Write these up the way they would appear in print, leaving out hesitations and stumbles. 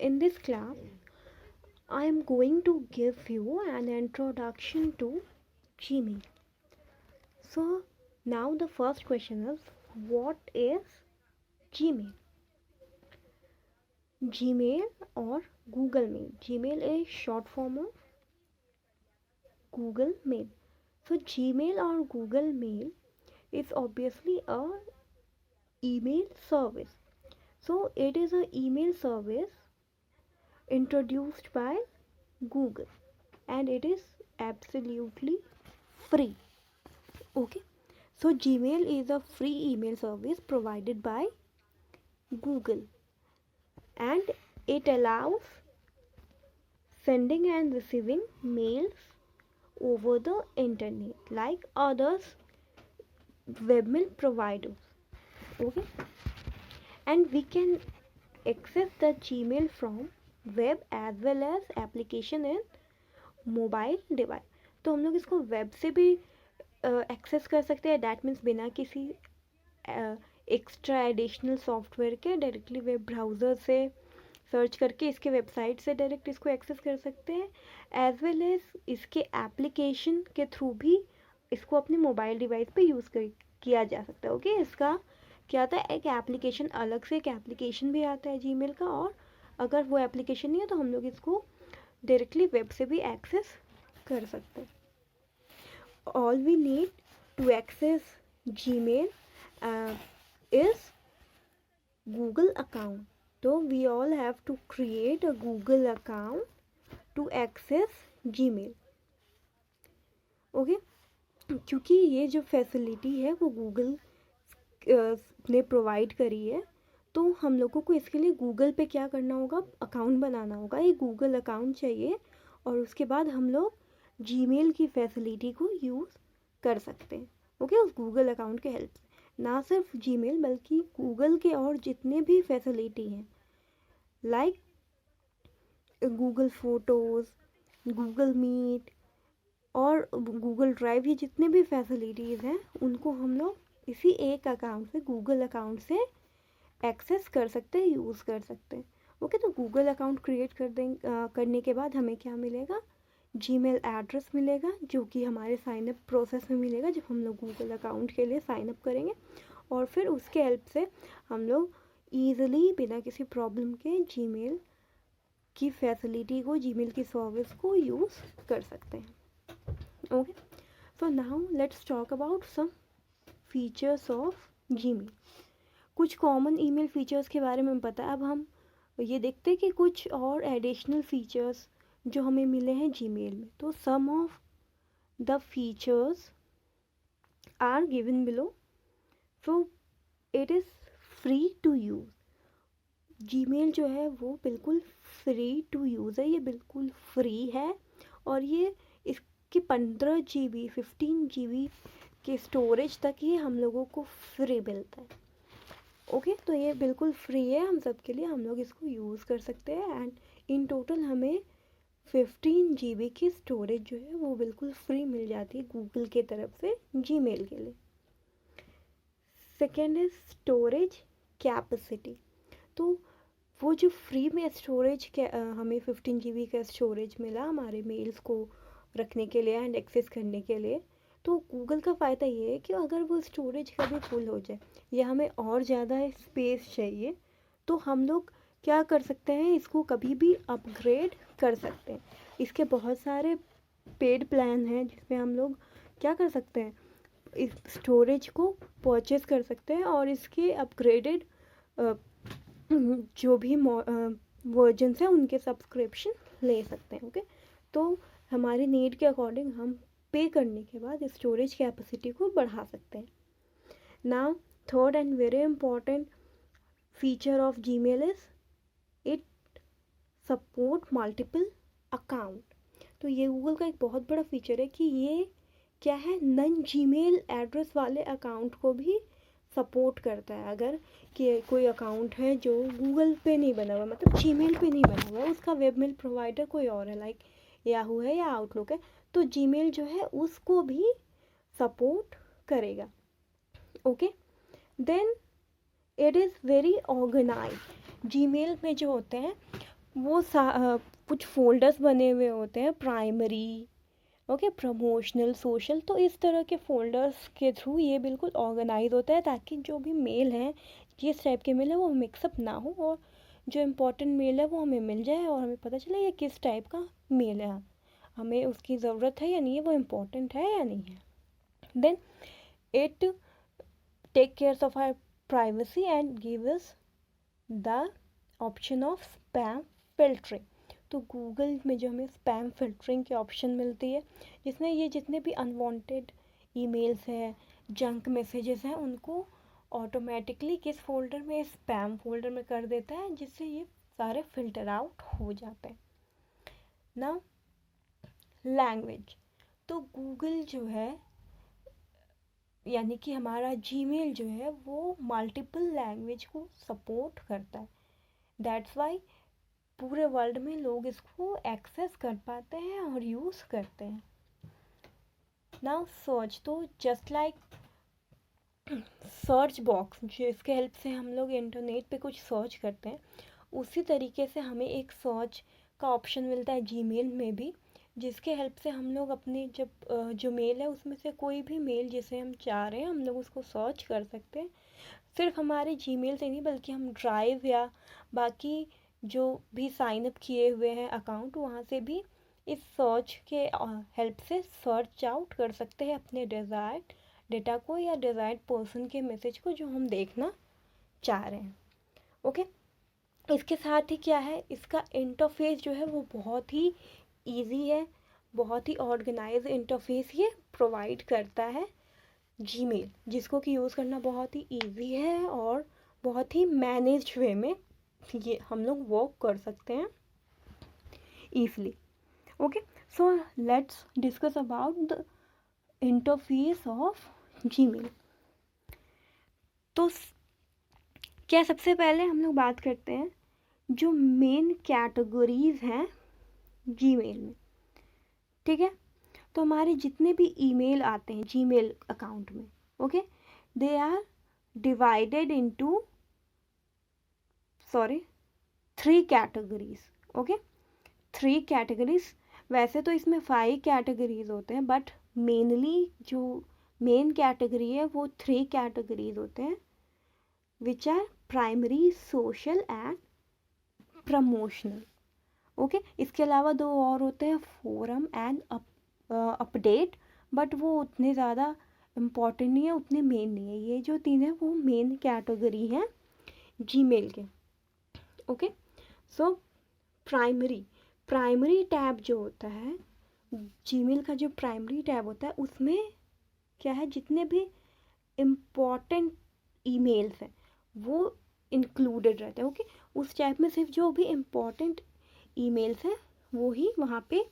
In this class, I am going to give you an introduction to Gmail. So, now the first question is, what is Gmail? Gmail or Google Mail. Gmail is short form of Google Mail. So, Gmail or Google Mail is obviously a email service. So, it is an email service introduced by Google, and it is absolutely free. Okay, so Gmail is a free email service provided by Google, and it allows sending and receiving mails over the internet like others webmail providers. Okay, and we can access the Gmail from web as well as application in mobile device. तो हम लोग इसको web से भी access कर सकते हैं. That means बिना किसी एक्स्ट्रा एडिशनल सॉफ्टवेयर के डायरेक्टली वेब ब्राउज़र से सर्च करके इसके वेबसाइट से डायरेक्ट इसको एक्सेस कर सकते हैं. एज वेल एज इसके एप्लीकेशन के थ्रू भी इसको अपने मोबाइल डिवाइस पे यूज़ किया जा सकता है. ओके, इसका क्या आता है, एक एप्लीकेशन अलग से एक एप्लीकेशन भी आता है जीमेल का, और अगर वो एप्लीकेशन नहीं है तो हम लोग इसको डायरेक्टली वेब से भी एक्सेस कर सकते हैं. All we need to access Gmail is Google account. तो we all have to create a Google account to access Gmail. Okay, क्योंकि ये जो फैसिलिटी है वो गूगल ने प्रोवाइड करी है, तो हम लोगों को इसके लिए गूगल पे क्या करना होगा, अकाउंट बनाना होगा. एक गूगल अकाउंट चाहिए और उसके बाद हम लोग जीमेल की फैसिलिटी को यूज़ कर सकते हैं. ओके, उस गूगल अकाउंट के हेल्प से ना सिर्फ जीमेल बल्कि गूगल के और जितने भी फैसिलिटी हैं like Google Photos, Google Meet और गूगल ड्राइव, ये जितने भी फैसिलिटीज़ हैं उनको हम लोग इसी एक अकाउंट से, गूगल अकाउंट से एक्सेस कर सकते हैं, यूज़ कर सकते हैं. ओके, तो गूगल अकाउंट क्रिएट करने के बाद हमें क्या मिलेगा, जीमेल एड्रेस मिलेगा, जो कि हमारे साइनअप प्रोसेस में मिलेगा जब हम लोग गूगल अकाउंट के लिए साइनअप करेंगे. और फिर उसके हेल्प से हम लोग ईज़िली बिना किसी प्रॉब्लम के जीमेल की फैसिलिटी को, जीमेल की सर्विस को यूज़ कर सकते हैं. Okay, so now let's talk about some features of Gmail. कुछ कॉमन ईमेल फीचर्स के बारे में पता है. अब हम ये देखते हैं कि कुछ और एडिशनल फीचर्स जो हमें मिले हैं जीमेल में. तो some of the features are given below. So it is free to use. Gmail जो है वो बिल्कुल फ्री टू यूज़ है, ये बिल्कुल फ्री है, और ये इसके 15 GB 15 GB के स्टोरेज तक ये हम लोगों को फ्री मिलता है. ओके, तो ये बिल्कुल फ्री है हम सब के लिए, हम लोग इसको यूज़ कर सकते हैं. एंड इन टोटल हमें 15 GB की स्टोरेज जो है वो बिल्कुल फ्री मिल जाती है गूगल के तरफ से जीमेल के लिए. Second is storage capacity. तो वो जो फ्री में स्टोरेज हमें 15 GB का स्टोरेज मिला हमारे मेल्स को रखने के लिए एंड एक्सेस करने के लिए, तो गूगल का फ़ायदा ये है कि अगर वो स्टोरेज कभी फुल हो जाए या हमें और ज़्यादा स्पेस चाहिए तो हम लोग क्या कर सकते हैं, इसको कभी भी अपग्रेड कर सकते हैं. इसके बहुत सारे पेड प्लान हैं जिसमें हम लोग क्या कर सकते हैं, इस स्टोरेज को परचेज़ कर सकते हैं और इसके अपग्रेडेड जो भी वर्जन्स हैं उनके सब्सक्रिप्शन ले सकते हैं. ओके, तो हमारे नीड के अकॉर्डिंग हम पे करने के बाद स्टोरेज कैपेसिटी को बढ़ा सकते हैं. Now third and very important feature of Gmail is it support multiple account. तो ये गूगल का एक बहुत बड़ा फीचर है कि ये क्या है, नन जीमेल एड्रेस वाले अकाउंट को भी सपोर्ट करता है. अगर कि कोई अकाउंट है जो गूगल पे नहीं बना हुआ, मतलब जीमेल पे नहीं बना हुआ, उसका वेबमेल प्रोवाइडर कोई और है लाइक याहू है या आउटलुक है, तो जीमेल जो है उसको भी सपोर्ट करेगा. Okay, then it is very organize. Gmail में जो होते हैं वो कुछ फोल्डर्स बने हुए होते हैं, प्राइमरी, ओके, प्रमोशनल, सोशल। तो इस तरह के फोल्डर्स के थ्रू ये बिल्कुल ऑर्गेनाइज होता है ताकि जो भी मेल है, जिस टाइप के मेल है, वो मिक्सअप ना हो और जो इम्पोर्टेंट मेल है वो हमें मिल जाए और हमें पता चले ये किस टाइप का मेल है, हमें उसकी ज़रूरत है या नहीं है, वो इम्पोर्टेंट है या नहीं है। Then it take care of our privacy and give us the option of spam filtering. तो गूगल में जो हमें स्पैम फिल्टरिंग की ऑप्शन मिलती है, जिसमें ये जितने भी अनवांटेड ईमेल्स हैं, जंक मैसेजेस हैं, उनको ऑटोमेटिकली किस फोल्डर में, स्पैम फोल्डर में कर देता है, जिससे ये सारे फिल्टर आउट हो जाते हैं। ना लैंग्वेज, तो गूगल जो है, यानी कि हमारा जीमेल जो है, वो मल्टीपल लैंग्वेज को सपोर्ट करता है। दैट्स वाई पूरे वर्ल्ड में लोग इसको एक्सेस कर पाते हैं और यूज़ करते हैं। नाउ सर्च, तो जस्ट लाइक सर्च बॉक्स, जिसके हेल्प से हम लोग इंटरनेट पे कुछ सर्च करते हैं, उसी तरीके से हमें एक सर्च का ऑप्शन मिलता है जीमेल में भी, जिसके हेल्प से हम लोग अपने जो मेल है उसमें से कोई भी मेल जिसे हम चाह रहे हैं, हम लोग उसको सर्च कर सकते हैं। सिर्फ हमारे जीमेल से नहीं, बल्कि हम ड्राइव या बाकी जो भी साइन अप किए हुए हैं अकाउंट, वहाँ से भी इस सर्च के हेल्प से सर्च आउट कर सकते हैं अपने डिज़ायर्ड डेटा को या डिज़ायर्ड पर्सन के मैसेज को जो हम देखना चाह रहे हैं। ओके, इसके साथ ही क्या है, इसका इंटरफेस जो है वो बहुत ही इजी है, बहुत ही ऑर्गेनाइज इंटरफेस ये प्रोवाइड करता है जीमेल, जिसको कि यूज़ करना बहुत ही इजी है और बहुत ही मैनेज्ड वे में ये हम लोग वर्क कर सकते हैं easily. Okay, so let's discuss about the interface of Gmail. तो क्या सबसे पहले हम लोग बात करते हैं जो मेन कैटेगरीज हैं जीमेल में, ठीक है। तो हमारे जितने भी ईमेल आते हैं जीमेल अकाउंट में, okay, they are divided into three categories. Okay, three categories. वैसे तो इसमें 5 कैटेगरीज होते हैं, बट मेनली जो मेन कैटेगरी है वो 3 कैटेगरीज होते हैं, which are primary, social and promotional. Okay, इसके अलावा 2 और होते हैं, फोरम एंड अपडेट, बट वो उतने ज़्यादा इम्पॉर्टेंट नहीं है, उतने मेन नहीं है। ये जो 3 है वो मेन कैटेगरी हैं जीमेल के। ओके, सो प्राइमरी टैब जो होता है जीमेल का, जो प्राइमरी टैब होता है, उसमें क्या है, जितने भी इम्पॉर्टेंट ईमेल्स हैं वो इंक्लूडेड रहते हैं। ओके, उस टैब में सिर्फ जो भी इम्पॉर्टेंट ईमेल्स हैं वो ही वहाँ पे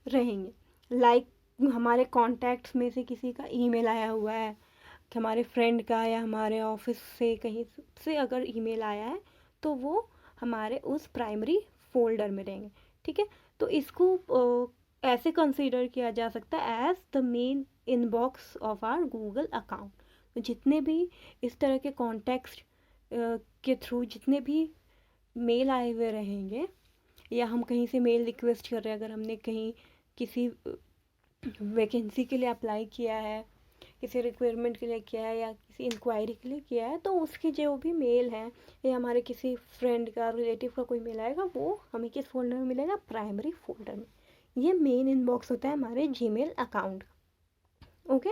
रहेंगे। लाइक हमारे कॉन्टैक्ट्स में से किसी का ईमेल आया हुआ है, कि हमारे फ्रेंड का या हमारे ऑफिस से कहीं से अगर ईमेल आया है, तो वो हमारे उस प्राइमरी फोल्डर में रहेंगे, ठीक है। तो इसको ऐसे कंसीडर किया जा सकता है as the main inbox of our Google account. तो जितने भी इस तरह के कॉन्टैक्ट्स के थ्रू जितने भी मेल आए हुए रहेंगे, या हम कहीं से मेल रिक्वेस्ट कर रहे हैं, अगर हमने कहीं किसी वैकेंसी के लिए अप्लाई किया है, किसी रिक्वायरमेंट के लिए किया है, या किसी इंक्वायरी के लिए किया है, तो उसके जो भी मेल हैं, या हमारे किसी फ्रेंड का, रिलेटिव का कोई मेल आएगा, वो हमें किस फोल्डर में मिलेगा, प्राइमरी फोल्डर में। ये मेन इनबॉक्स होता है हमारे जीमेल अकाउंट। ओके,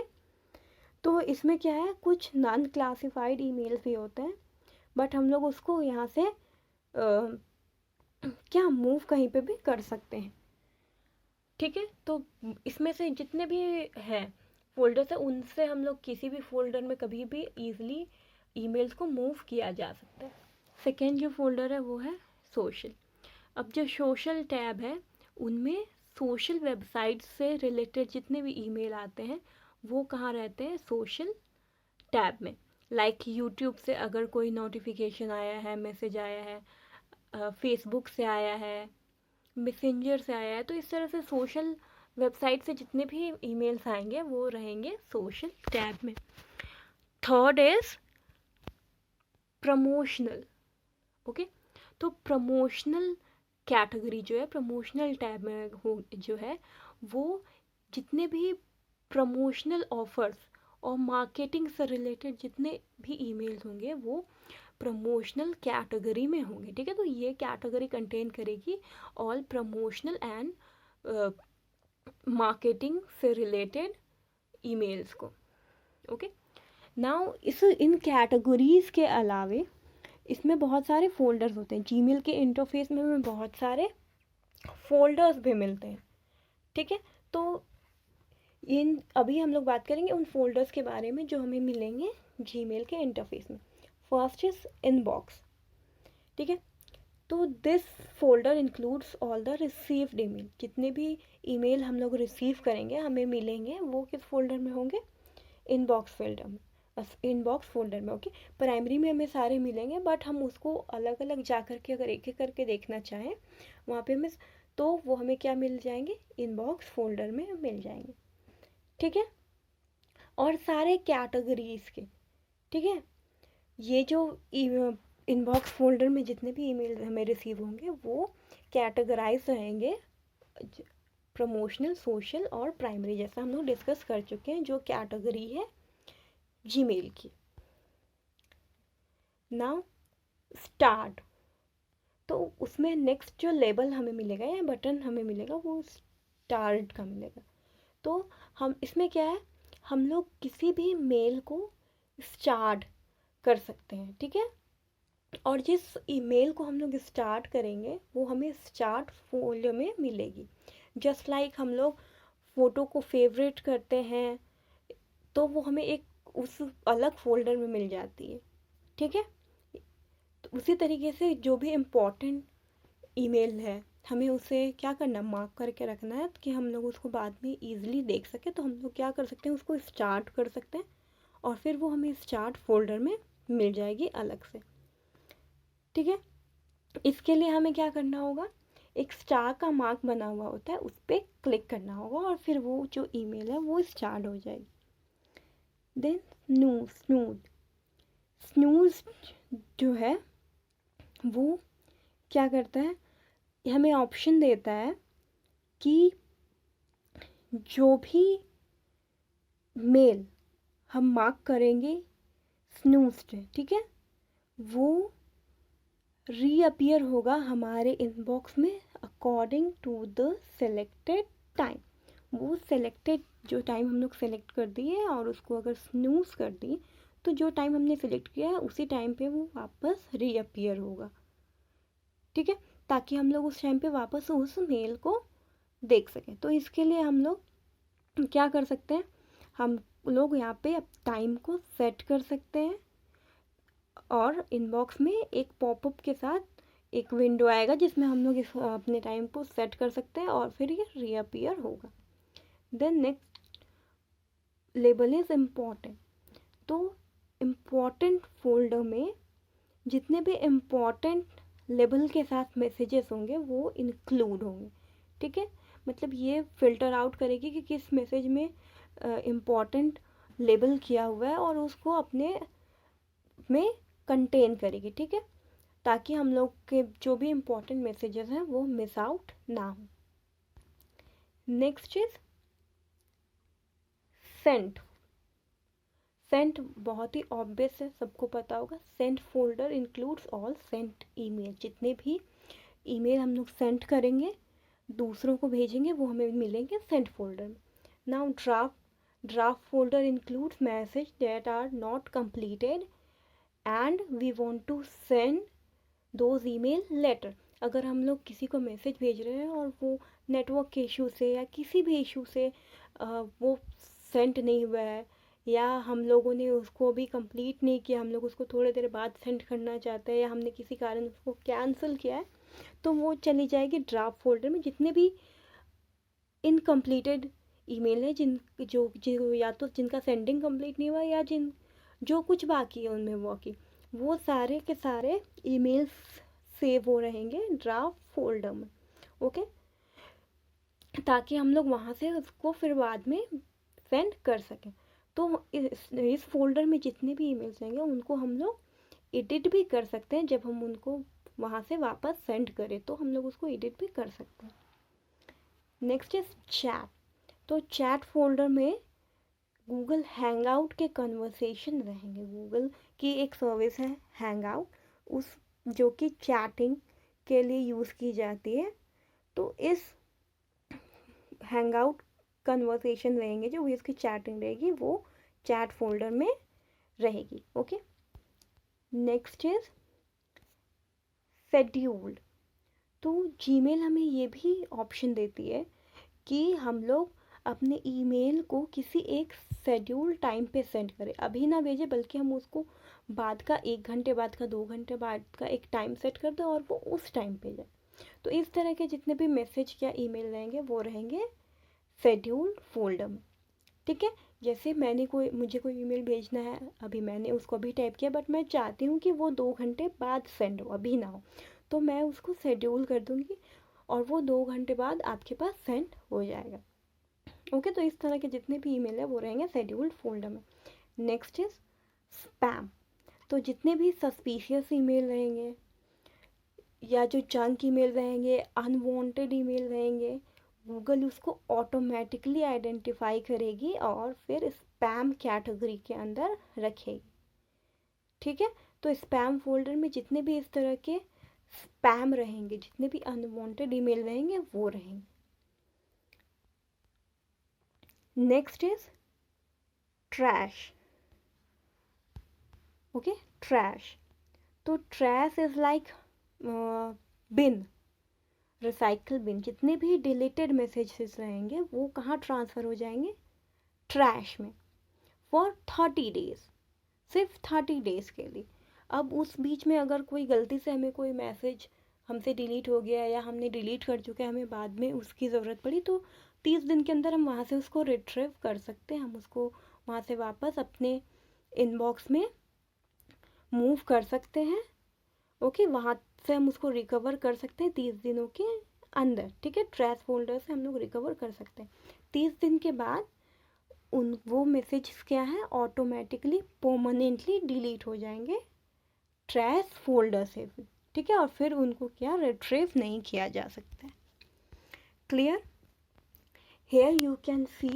तो इसमें क्या है, कुछ नॉन क्लासिफाइड ईमेल्स भी होते हैं, बट हम लोग उसको यहाँ से क्या मूव कहीं पे भी कर सकते हैं, ठीक है। तो इसमें से जितने भी हैं फोल्डर्स है, उनसे हम लोग किसी भी फोल्डर में कभी भी ईजिली ईमेल्स को मूव किया जा सकता है। सेकेंड जो फोल्डर है वो है सोशल। अब जो सोशल टैब है, उनमें सोशल वेबसाइट से रिलेटेड जितने भी ईमेल आते हैं वो कहाँ रहते हैं, सोशल टैब में। लाइक यूट्यूब से अगर कोई नोटिफिकेशन आया है, मैसेज आया है, फेसबुक से आया है, मैसेंजर से आया है, तो इस तरह से सोशल वेबसाइट से जितने भी ईमेल्स आएंगे वो रहेंगे सोशल टैब में। Third is promotional. ओके, तो प्रमोशनल कैटेगरी जो है प्रमोशनल टैब में हो जो है वो जितने भी प्रमोशनल ऑफर्स और मार्केटिंग से रिलेटेड जितने भी ईमेल्स होंगे वो प्रमोशनल कैटेगरी में होंगे, ठीक है। तो ये कैटेगरी कंटेन करेगी ऑल प्रमोशनल एंड मार्केटिंग से रिलेटेड ईमेल्स को, ओके। नाउ इन कैटेगरीज के अलावे इसमें बहुत सारे फोल्डर्स होते हैं। जीमेल के इंटरफेस में हमें बहुत सारे फोल्डर्स भी मिलते हैं, ठीक है। तो इन अभी हम लोग बात करेंगे उन फोल्डर्स के बारे में जो हमें मिलेंगे जीमेल के इंटरफेस में। फर्स्ट इज इनबॉक्स, ठीक है। तो this folder includes all the received email. जितने भी ईमेल हम लोग रिसीव करेंगे हमें मिलेंगे वो किस फोल्डर में होंगे, इनबॉक्स फोल्डर में, इनबॉक्स फोल्डर में, ओके। प्राइमरी में हमें सारे मिलेंगे बट हम उसको अलग अलग जा कर के अगर एक एक करके देखना चाहें वहाँ पे हमें तो वो हमें क्या मिल जाएंगे, इनबॉक्स फोल्डर में मिल जाएंगे, ठीक है। और सारे कैटेगरीज के, ठीक है, ये जो इनबॉक्स फोल्डर में जितने भी ईमेल हमें रिसीव होंगे वो कैटेगराइज रहेंगे प्रमोशनल, सोशल और प्राइमरी, जैसा हम लोग डिस्कस कर चुके हैं जो कैटेगरी है जीमेल की। नाउ स्टार्ट, तो उसमें नेक्स्ट जो लेबल हमें मिलेगा या बटन हमें मिलेगा वो स्टार्ट का मिलेगा। तो हम इसमें क्या है, हम लोग किसी भी मेल को स्टार्ट कर सकते हैं, ठीक है। और जिस ईमेल को हम लोग स्टार्ट करेंगे वो हमें स्टार्ट फोल्डर में मिलेगी। जस्ट लाइक हम लोग फ़ोटो को फेवरेट करते हैं तो वो हमें एक उस अलग फोल्डर में मिल जाती है, ठीक है। तो उसी तरीके से जो भी इम्पोर्टेंट ईमेल है हमें उसे क्या करना, मार्क करके रखना है कि हम लोग उसको बाद में ईजिली देख सकें। तो हम लोग क्या कर सकते हैं, उसको स्टार्ट कर सकते हैं और फिर वो हमें स्टार्ट फोल्डर में मिल जाएगी अलग से, ठीक है। इसके लिए हमें क्या करना होगा, एक स्टार का मार्क बना हुआ होता है उस पर क्लिक करना होगा और फिर वो जो ईमेल है वो स्टार्ट हो जाएगी। देन स्नूज जो है वो क्या करता है, हमें ऑप्शन देता है कि जो भी मेल हम मार्क करेंगे स्नूज्ड है, ठीक है, वो रीअपियर होगा हमारे इनबॉक्स में according to the selected time. वो सेलेक्टेड जो टाइम हम लोग सेलेक्ट कर दिए और उसको अगर स्नूज कर दिए तो जो टाइम हमने सेलेक्ट किया है उसी टाइम पे वो वापस रीअपियर होगा, ठीक है, ताकि हम लोग उस टाइम पे वापस उस मेल को देख सकें। तो इसके लिए हम लोग क्या कर सकते हैं, हम लोग यहाँ पे अब टाइम को सेट कर सकते हैं और इनबॉक्स में एक पॉपअप के साथ एक विंडो आएगा जिसमें हम लोग इस अपने टाइम को सेट कर सकते हैं और फिर ये रीअपियर होगा। Then next label is important. तो इम्पॉर्टेंट फोल्डर में जितने भी इम्पॉर्टेंट लेबल के साथ मैसेजेस होंगे वो इंक्लूड होंगे, ठीक है। मतलब ये फ़िल्टर आउट करेगी कि किस मैसेज में इम्पॉर्टेंट लेबल किया हुआ है और उसको अपने में कंटेन करेगी, ठीक है, ताकि हम लोग के जो भी इम्पोर्टेंट मैसेजेस हैं वो मिस आउट ना हो। Next is sent. सेंट बहुत ही ऑब्वियस है, सबको पता होगा। Sent folder includes all sent email. जितने भी ईमेल हम लोग सेंड करेंगे दूसरों को भेजेंगे वो हमें मिलेंगे सेंट फोल्डर में। Now draft folder includes message that are not completed and we want to send those email later. अगर हम लोग किसी को मैसेज भेज रहे हैं और वो नेटवर्क के इशू से या किसी भी इशू से वो सेंड नहीं हुआ है या हम लोगों ने उसको अभी कंप्लीट नहीं किया, हम लोग उसको थोड़ी देर बाद सेंड करना चाहते हैं या हमने किसी कारण उसको कैंसिल किया है तो वो चली जाएगी ड्राफ्ट फोल्डर में। जितने भी इनकम्प्लीटेड ईमेल है जो या तो जिनका सेंडिंग कंप्लीट नहीं हुआ या जो कुछ बाकी है उनमें वो सारे के सारे ईमेल्स सेव हो रहेंगे ड्राफ्ट फोल्डर में, ओके, ताकि हम लोग वहाँ से उसको फिर बाद में सेंड कर सकें। तो इस फोल्डर में जितने भी ईमेल्स रहेंगे उनको हम लोग एडिट भी कर सकते हैं जब हम उनको वहाँ से वापस सेंड करे तो हम लोग उसको एडिट भी कर सकते हैं। Next is chat. तो चैट फोल्डर में गूगल हैंगआउट के कन्वर्सेशन रहेंगे। गूगल की एक सर्विस है हैंगआउट, उस जो कि चैटिंग के लिए यूज़ की जाती है। तो इस हैंगआउट कन्वर्सेशन रहेंगे, जो भी इसकी चैटिंग रहेगी वो चैट फोल्डर में रहेगी। Okay, next is scheduled. तो जीमेल हमें ये भी ऑप्शन देती है कि हम लोग अपने ईमेल को किसी एक शेड्यूल टाइम पे सेंड करें। अभी ना भेजें, बल्कि हम उसको बाद का 1 घंटे बाद का 2 घंटे बाद का एक टाइम सेट कर दें और वो उस टाइम पे जाए। तो इस तरह के जितने भी मैसेज या ईमेल रहेंगे वो रहेंगे शेड्यूल फोल्डर में। ठीक है, जैसे मुझे कोई ईमेल भेजना है, अभी मैंने उसको अभी टाइप किया, बट मैं चाहती हूँ कि वो 2 घंटे बाद सेंड हो, अभी ना हो, तो मैं उसको शेड्यूल कर दूँगी और वो 2 घंटे बाद आपके पास सेंड हो जाएगा। ओके, तो इस तरह के जितने भी ईमेल है वो रहेंगे शेड्यूल्ड फोल्डर में। Next is spam. तो जितने भी सस्पिशियस ईमेल रहेंगे या जो जंक ईमेल रहेंगे, अनवांटेड ईमेल रहेंगे, गूगल उसको ऑटोमेटिकली आइडेंटिफाई करेगी और फिर स्पैम कैटेगरी के अंदर रखेगी। ठीक है, तो स्पैम फोल्डर में जितने भी इस तरह के स्पैम रहेंगे, जितने भी अनवांटेड ईमेल रहेंगे वो रहेंगे। Next is trash. Okay, trash. तो trash is like bin, recycle bin. जितने भी डिलीटेड मैसेजेस रहेंगे वो कहाँ ट्रांसफ़र हो जाएंगे, ट्रैश में, फॉर 30 डेज, सिर्फ 30 डेज के लिए। अब उस बीच में अगर कोई गलती से हमें कोई मैसेज हमसे डिलीट हो गया या हमने डिलीट कर चुके हैं, हमें बाद में उसकी ज़रूरत पड़ी, तो 30 दिन के अंदर हम वहाँ से उसको रिट्रीव कर सकते हैं। हम उसको वहाँ से वापस अपने इनबॉक्स में मूव कर सकते हैं। ओके, वहाँ से हम उसको रिकवर कर सकते हैं 30 दिनों के अंदर। ठीक है, ट्रैश फोल्डर से हम लोग रिकवर कर सकते हैं। 30 दिन के बाद वो मैसेजेस क्या है, ऑटोमेटिकली परमानेंटली डिलीट हो जाएंगे ट्रैश फोल्डर से भी। ठीक है, और फिर उनको क्या रिट्रीव नहीं किया जा सकता है। Clear? Here you can see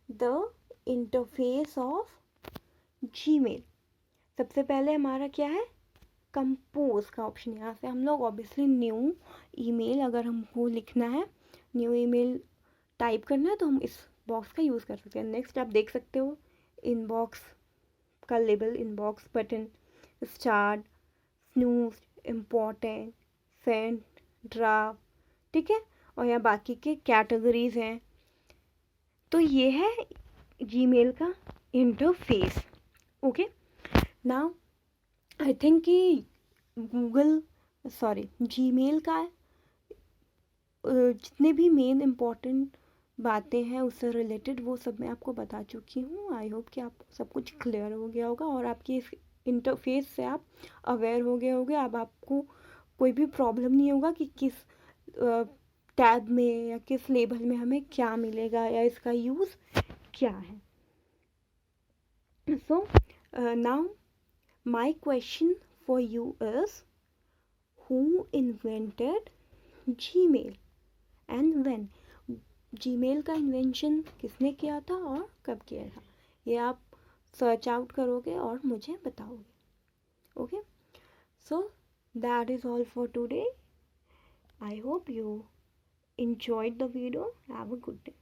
the interface of Gmail. सबसे पहले हमारा क्या है, कंपोज का ऑप्शन। यहाँ से हम लोग ऑब्वियसली न्यू ईमेल, अगर हमको लिखना है, न्यू ईमेल टाइप करना है, तो हम इस बॉक्स का यूज़ कर सकते हैं। नेक्स्ट आप देख सकते हो इनबॉक्स का label, inbox button, start, snooze, important, send, draft. ठीक है, और यहाँ बाकी के कैटेगरीज हैं। तो ये है जीमेल का interface. Okay, now I think कि जीमेल का जितने भी मेन इम्पॉर्टेंट बातें हैं उससे रिलेटेड वो सब मैं आपको बता चुकी हूँ। आई होप कि आपको सब कुछ क्लियर हो गया होगा और आपकी इस इंटरफेस से आप अवेयर हो गए होंगे। अब आपको कोई भी प्रॉब्लम नहीं होगा कि किस टैब में या किस लेबल में हमें क्या मिलेगा या इसका यूज़ क्या है। So now my question for you is, who invented Gmail and when? Gmail का इन्वेंशन किसने किया था और कब किया था, ये आप सर्च आउट करोगे और मुझे बताओगे। Okay, so that is all for today. I hope you enjoyed the video. Have a good day.